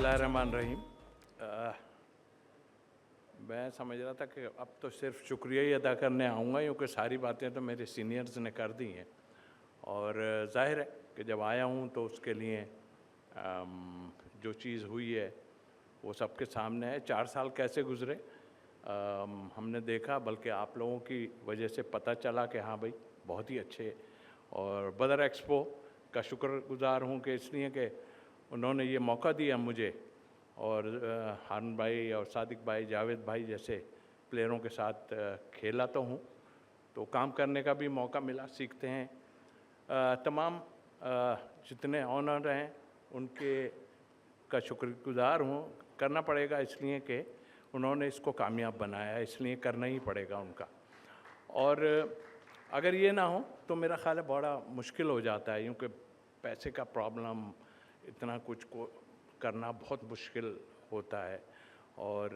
बिस्मिल्लाहिर्रहमानिर्रहीम। मैं समझ रहा था कि अब तो सिर्फ शुक्रिया ही अदा करने आऊँगा, क्योंकि सारी बातें तो मेरे सीनियर्स ने कर दी हैं और ज़ाहिर है कि जब आया हूँ तो उसके लिए जो चीज़ हुई है वो सबके सामने है। 4 साल कैसे गुज़रे हमने देखा, बल्कि आप लोगों की वजह से पता चला कि हाँ भाई बहुत ही अच्छे। और बदर एक्सपो का शुक्रगुज़ार हूँ कि इसलिए कि उन्होंने ये मौका दिया मुझे, और हारून भाई और सादिक भाई, जावेद भाई जैसे प्लेयरों के साथ खेला तो हूँ, तो काम करने का भी मौका मिला, सीखते हैं। तमाम जितने ऑनर हैं उनके का शुक्रगुज़ार हूँ, करना पड़ेगा इसलिए कि उन्होंने इसको कामयाब बनाया, इसलिए करना ही पड़ेगा उनका। और अगर ये ना हो तो मेरा ख़्याल है बड़ा मुश्किल हो जाता है, क्योंकि पैसे का प्रॉब्लम, इतना कुछ को करना बहुत मुश्किल होता है। और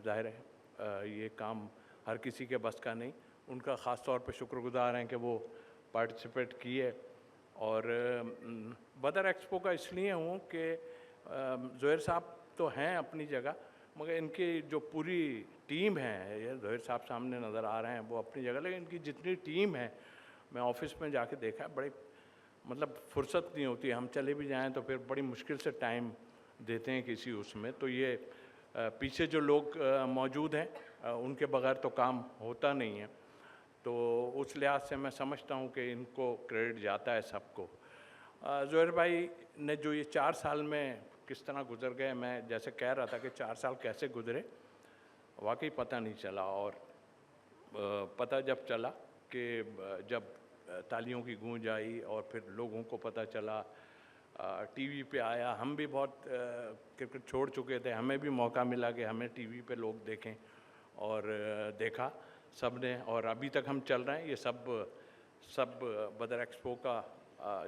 ज़ाहिर है ये काम हर किसी के बस का नहीं। उनका ख़ास तौर पे शुक्रगुज़ार हैं कि वो पार्टिसिपेट किए। और बदर एक्सपो का इसलिए हूँ कि ज़ोहैर साहब तो हैं अपनी जगह, मगर इनकी जो पूरी टीम है, ये ज़ोहैर साहब सामने नज़र आ रहे हैं, वो अपनी जगह, लेकिन इनकी जितनी टीम है, मैं ऑफिस में जाके देखा है, बड़ी मतलब फुर्सत नहीं होती। हम चले भी जाएं तो फिर बड़ी मुश्किल से टाइम देते हैं किसी उसमें। तो ये पीछे जो लोग मौजूद हैं उनके बगैर तो काम होता नहीं है। तो उस लिहाज से मैं समझता हूँ कि इनको क्रेडिट जाता है सबको। ज़ोहैर भाई ने जो ये 4 साल में किस तरह गुजर गए, मैं जैसे कह रहा था कि 4 साल कैसे गुजरे वाकई पता नहीं चला। और पता जब चला कि जब तालियों की गूंज आई और फिर लोगों को पता चला, टीवी पे आया, हम भी बहुत क्रिकेट छोड़ चुके थे, हमें भी मौका मिला कि हमें टीवी पे लोग देखें, और देखा सब ने, और अभी तक हम चल रहे हैं। ये सब बदर एक्सपो का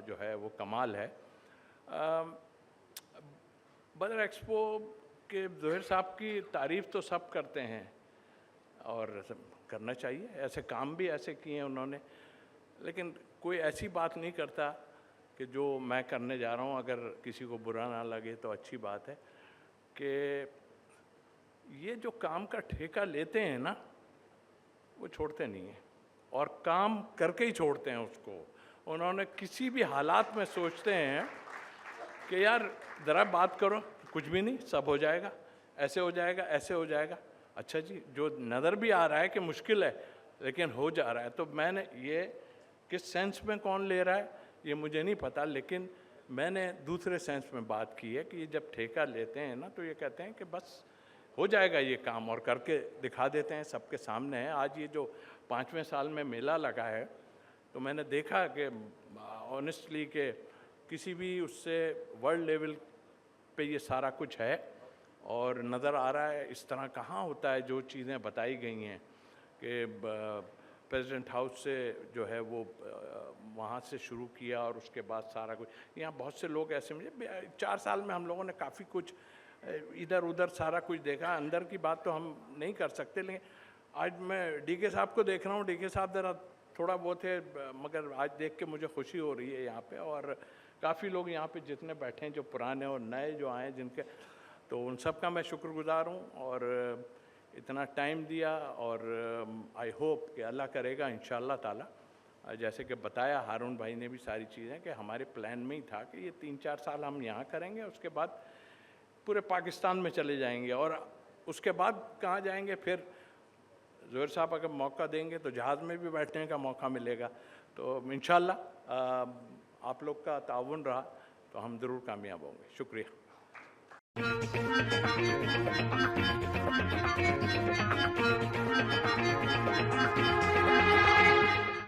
जो है वो कमाल है। बदर एक्सपो के ज़ोहैर साहब की तारीफ़ तो सब करते हैं और करना चाहिए, ऐसे काम भी ऐसे किए हैं उन्होंने, लेकिन कोई ऐसी बात नहीं करता कि जो मैं करने जा रहा हूँ अगर किसी को बुरा ना लगे तो अच्छी बात है। कि ये जो काम का ठेका लेते हैं ना, वो छोड़ते नहीं हैं, और काम करके ही छोड़ते हैं उसको। उन्होंने किसी भी हालात में सोचते हैं कि यार ज़रा बात करो, कुछ भी नहीं, सब हो जाएगा, ऐसे हो जाएगा, ऐसे हो जाएगा। अच्छा जी, जो नज़र भी आ रहा है कि मुश्किल है लेकिन हो जा रहा है। तो मैंने ये किस सेंस में कौन ले रहा है ये मुझे नहीं पता, लेकिन मैंने दूसरे सेंस में बात की है कि ये जब ठेका लेते हैं ना, तो ये कहते हैं कि बस हो जाएगा ये काम, और करके दिखा देते हैं, सबके सामने है। आज ये जो 5वें साल में मेला लगा है, तो मैंने देखा कि ऑनेस्टली कि किसी भी उससे वर्ल्ड लेवल पे ये सारा कुछ है, और नज़र आ रहा है इस तरह कहाँ होता है। जो चीज़ें बताई गई हैं कि प्रेसिडेंट हाउस से जो है वो वहाँ से शुरू किया, और उसके बाद सारा कुछ यहाँ बहुत से लोग ऐसे, मुझे 4 साल में हम लोगों ने काफ़ी कुछ इधर उधर सारा कुछ देखा। अंदर की बात तो हम नहीं कर सकते, लेकिन आज मैं डीके साहब को देख रहा हूँ। डीके साहब ज़रा थोड़ा बहुत है, मगर आज देख के मुझे खुशी हो रही है यहाँ पे। और काफ़ी लोग यहाँ पे जितने बैठे हैं, जो पुराने और नए जो आए जिनके, तो उन सब का मैं शुक्रगुज़ार हूँ। और इतना टाइम दिया, और आई होप कि अल्लाह करेगा इंशाअल्लाह ताला, जैसे कि बताया हारून भाई ने भी सारी चीज़ें, कि हमारे प्लान में ही था कि ये 3-4 साल हम यहाँ करेंगे, उसके बाद पूरे पाकिस्तान में चले जाएंगे, और उसके बाद कहाँ जाएंगे फिर ज़ोहैर साहब अगर मौका देंगे तो जहाज़ में भी बैठने का मौका मिलेगा। तो इंशाअल्लाह आप लोग का ताउन रहा तो हम ज़रूर कामयाब होंगे। शुक्रिया।